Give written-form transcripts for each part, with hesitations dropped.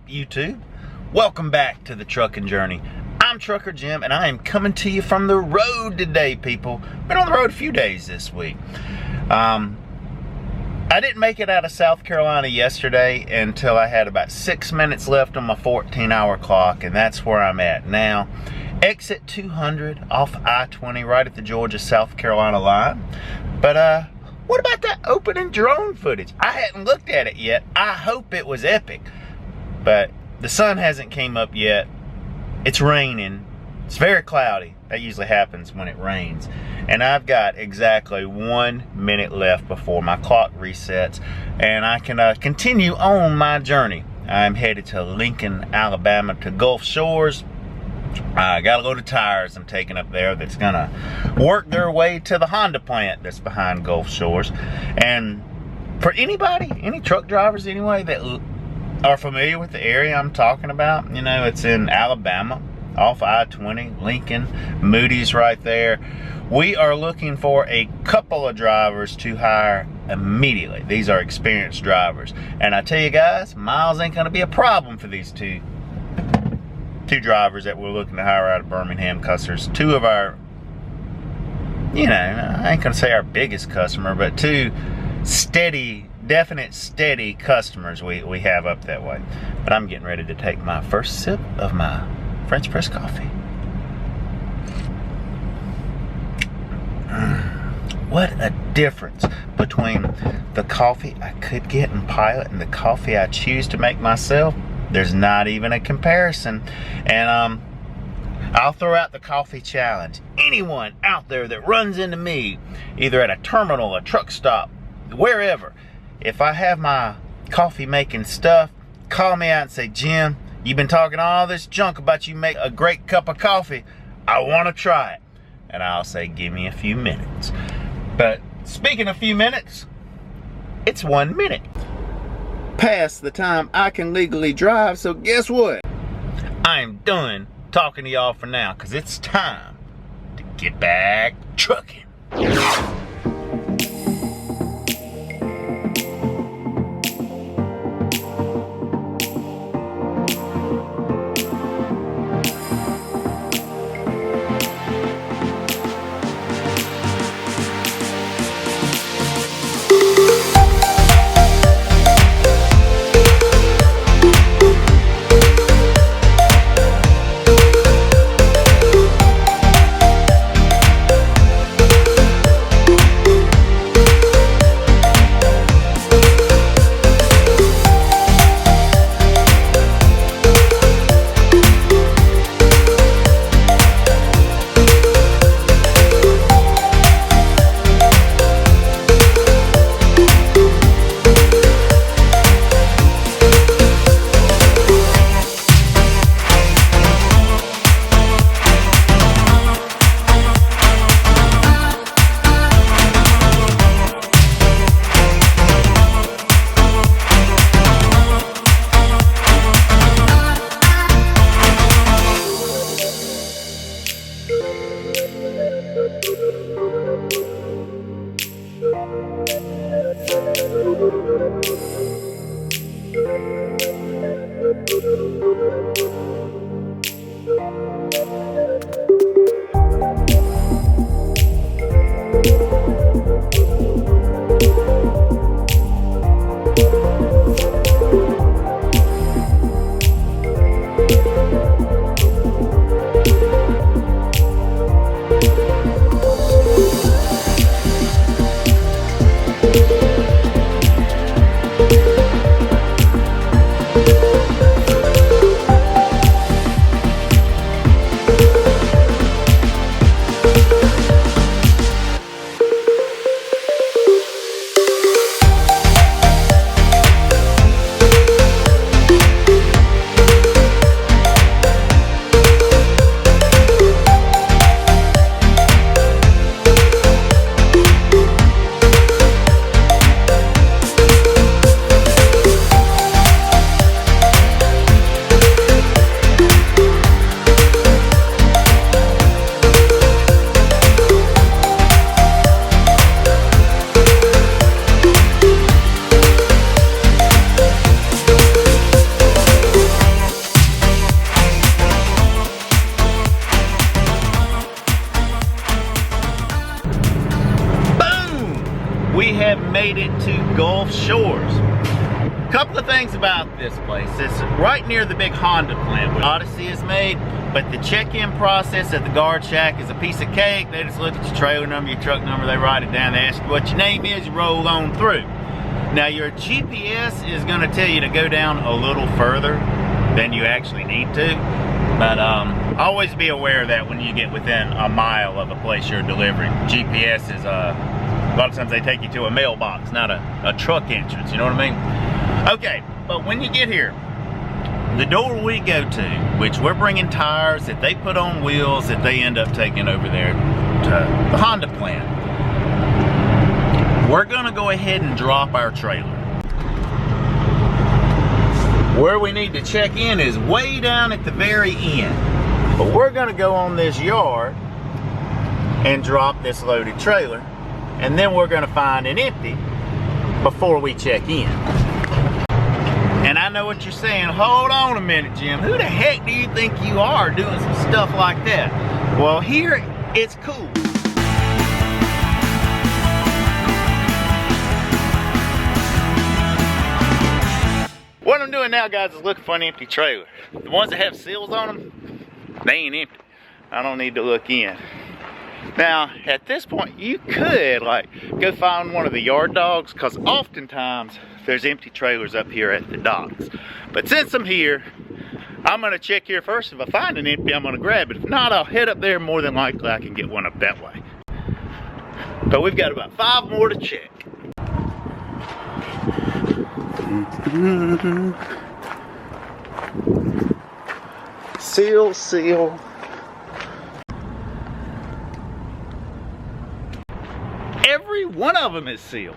YouTube? Welcome back to the trucking journey. I'm Trucker Jim, and I am coming to you from the road today, people. Been on the road a few days this week. I didn't make it out of South Carolina yesterday until I had about 6 minutes left on my 14-hour clock, and that's where I'm at now. Exit 200 off I-20 right at the Georgia-South Carolina line. But what about that opening drone footage? I hadn't looked at it yet. I hope it was epic. But the sun hasn't came up yet. It's raining. It's very cloudy. That usually happens when it rains. And I've got exactly 1 minute left before my clock resets. And I can continue on my journey. I'm headed to Lincoln, Alabama to Gulf Shores. I gotta go to tires I'm taking up there that's gonna work their way to the Honda plant that's behind Gulf Shores. And for anybody, any truck drivers anyway, that are familiar with the area I'm talking about, you know, it's in Alabama, off I-20, Lincoln, Moody's right there. We are looking for a couple of drivers to hire immediately. These are experienced drivers. And I tell you guys, miles ain't gonna be a problem for these two drivers that we're looking to hire out of Birmingham, because there's two of our, you know, I ain't gonna say our biggest customer, but two definite steady customers we have up that way. But I'm getting ready to take my first sip of my French press coffee. What a difference between the coffee I could get in Pilot and the coffee I choose to make myself. There's not even a comparison. And I'll throw out the coffee challenge. Anyone out there that runs into me, either at a terminal, a truck stop, wherever, if I have my coffee making stuff, call me out and say, Jim, you've been talking all this junk about you make a great cup of coffee. I want to try it. And I'll say, give me a few minutes. But speaking of few minutes, it's 1 minute past the time I can legally drive, so guess what? I am done talking to y'all for now, because it's time to get back trucking. Gulf Shores. Couple of things about this place. It's right near the big Honda plant where Odyssey is made, but the check-in process at the guard shack is a piece of cake. They just look at your trailer number, your truck number, they write it down, they ask you what your name is, you roll on through. Now your GPS is going to tell you to go down a little further than you actually need to, but always be aware of that when you get within a mile of a place you're delivering. GPS is, a lot of times they take you to a mailbox, not a truck entrance, you know what I mean? Okay, but when you get here, the door we go to, which we're bringing tires that they put on wheels that they end up taking over there to the Honda plant. We're gonna go ahead and drop our trailer. Where we need to check in is way down at the very end. But we're gonna go on this yard and drop this loaded trailer, and then we're gonna find an empty before we check in. And I know what you're saying, hold on a minute, Jim. Who the heck do you think you are doing some stuff like that? Well, here, it's cool. What I'm doing now, guys, is looking for an empty trailer. The ones that have seals on them, they ain't empty. I don't need to look in. Now, at this point, you could go find one of the yard dogs, because oftentimes there's empty trailers up here at the docks. But since I'm here, I'm gonna check here first. If I find an empty, I'm gonna grab it. If not, I'll head up there. More than likely, I can get one up that way. But we've got about 5 more to check. Seal, seal. Every one of them is sealed.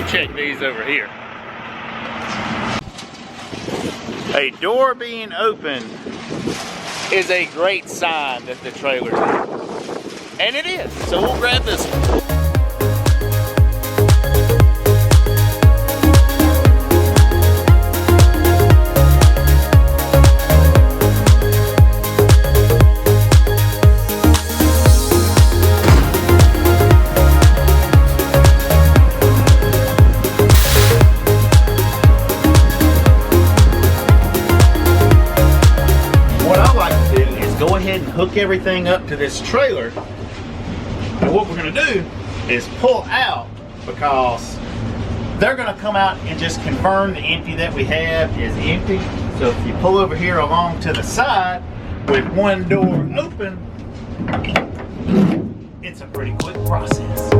Check these over here. A door being open is a great sign that the trailer's in. And it is, so we'll grab this one. And hook everything up to this trailer, and what we're going to do is pull out, because they're going to come out and just confirm the empty that we have is empty. So if you pull over here along to the side with one door open, it's a pretty quick process.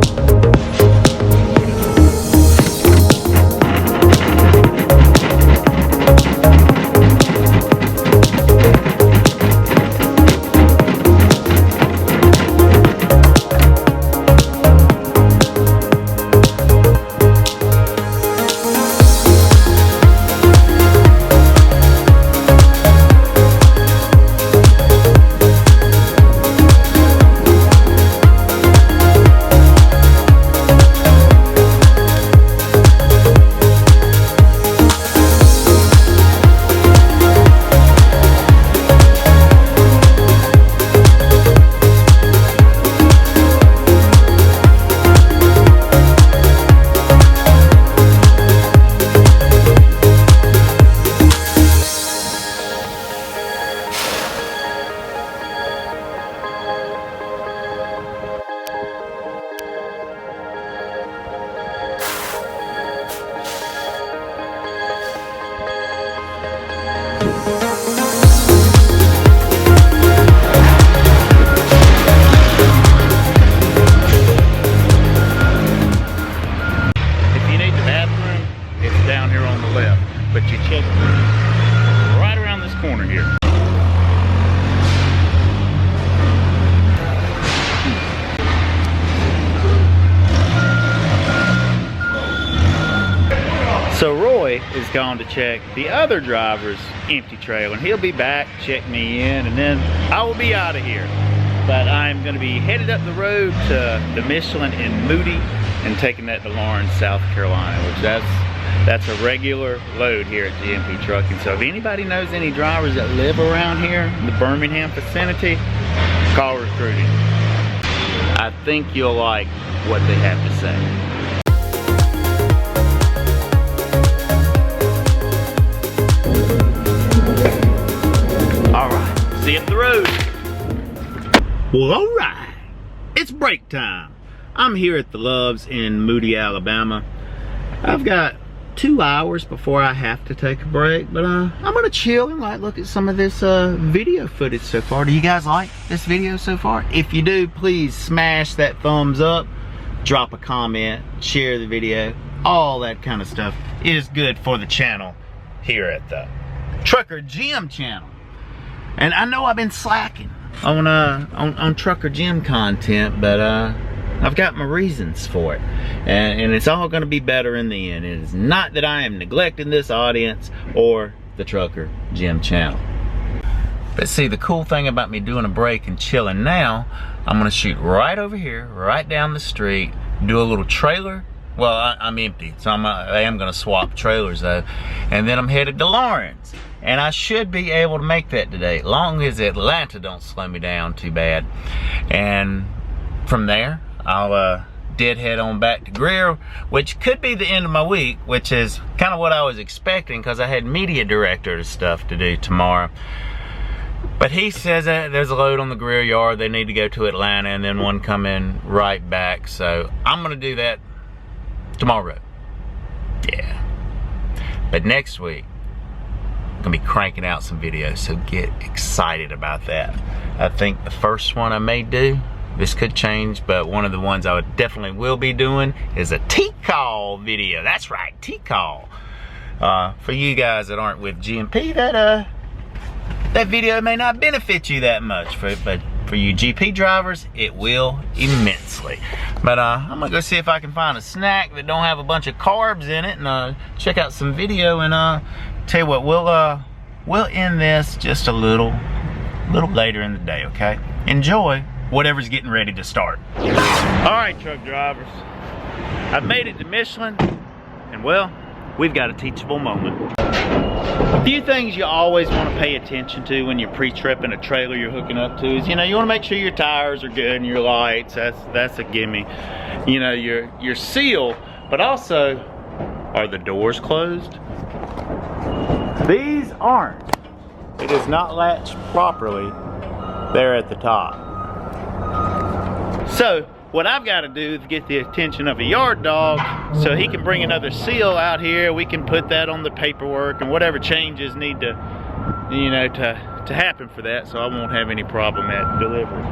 Jay is going to check the other driver's empty trailer, and he'll be back, check me in, and then I will be out of here. But I'm going to be headed up the road to the Michelin in Moody and taking that to Lawrence, South Carolina, which that's a regular load here at G&P Trucking. So if anybody knows any drivers that live around here in the Birmingham vicinity, call recruiting. I think you'll like what they have to say. All right, see you up the road. Well, all right, it's break time. I'm here at the Loves in Moody, Alabama. I've got 2 hours before I have to take a break, but I'm gonna chill and like look at some of this video footage so far. Do you guys like this video so far? If you do, please smash that thumbs up, drop a comment, share the video, all that kind of stuff is good for the channel here at the Trucker Jim channel. And I know I've been slacking on Trucker Jim content, but I've got my reasons for it, and it's all going to be better in the end. It is not that I am neglecting this audience or the Trucker Jim channel. But see, the cool thing about me doing a break and chilling now, I'm going to shoot right over here, right down the street, do a little trailer. Well, I'm empty, so I am going to swap trailers though, and then I'm headed to Lawrence. And I should be able to make that today, long as Atlanta don't slow me down too bad. And from there, I'll deadhead on back to Greer, which could be the end of my week, which is kind of what I was expecting because I had media director stuff to do tomorrow. But he says that there's a load on the Greer yard, they need to go to Atlanta, and then one come in right back. So I'm gonna do that tomorrow. Yeah. But next week, I'm gonna be cranking out some videos, so get excited about that. I think the first one I may do, this could change, but one of the ones I would definitely will be doing is a T-call video. That's right, T-call. For you guys that aren't with G&P, that video may not benefit you that much, but for you GP drivers, it will immensely. But I'm gonna go see if I can find a snack that don't have a bunch of carbs in it, and check out some video, and tell you what, we'll end this just a little later in the day, okay? Enjoy whatever's getting ready to start. All right, truck drivers, I've made it to Michelin, and well, we've got a teachable moment. A few things you always want to pay attention to when you're pre-tripping a trailer you're hooking up to is, you want to make sure your tires are good and your lights, that's a gimme. Your seal, but also, are the doors closed? These aren't. It is not latched properly there at the top. So what I've got to do is get the attention of a yard dog so he can bring another seal out here. We can put that on the paperwork and whatever changes need to, to happen for that, so I won't have any problem at delivery.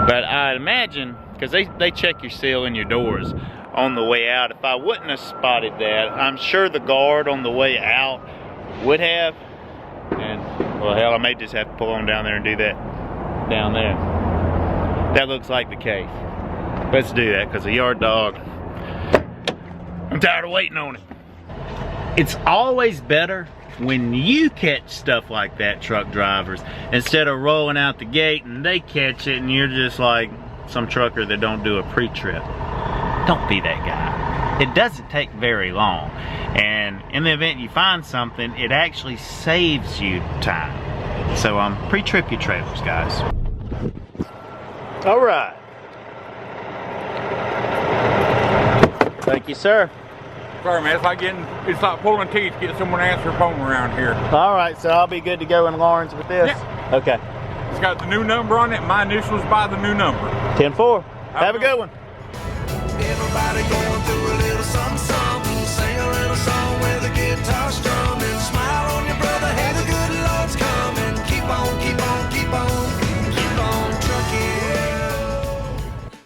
But I imagine, because they check your seal and your doors on the way out, if I wouldn't have spotted that, I'm sure the guard on the way out would have, and well, hell, I may just have to pull on down there and do that down there. That looks like the case. Let's do that, because a yard dog, I'm tired of waiting on it. It's always better when you catch stuff like that, truck drivers, instead of rolling out the gate and they catch it and you're just like some trucker that don't do a pre-trip. Don't be that guy. It doesn't take very long, and in the event you find something, it actually saves you time. So pre-trip your trailers, guys. All right. Thank you, sir. Sorry, man, it's like pulling teeth to get someone to answer a phone around here. All right, so I'll be good to go in Lawrence with this? Yeah. Okay. It's got the new number on it. My initials by the new number. 10-4. Have a good one. Everybody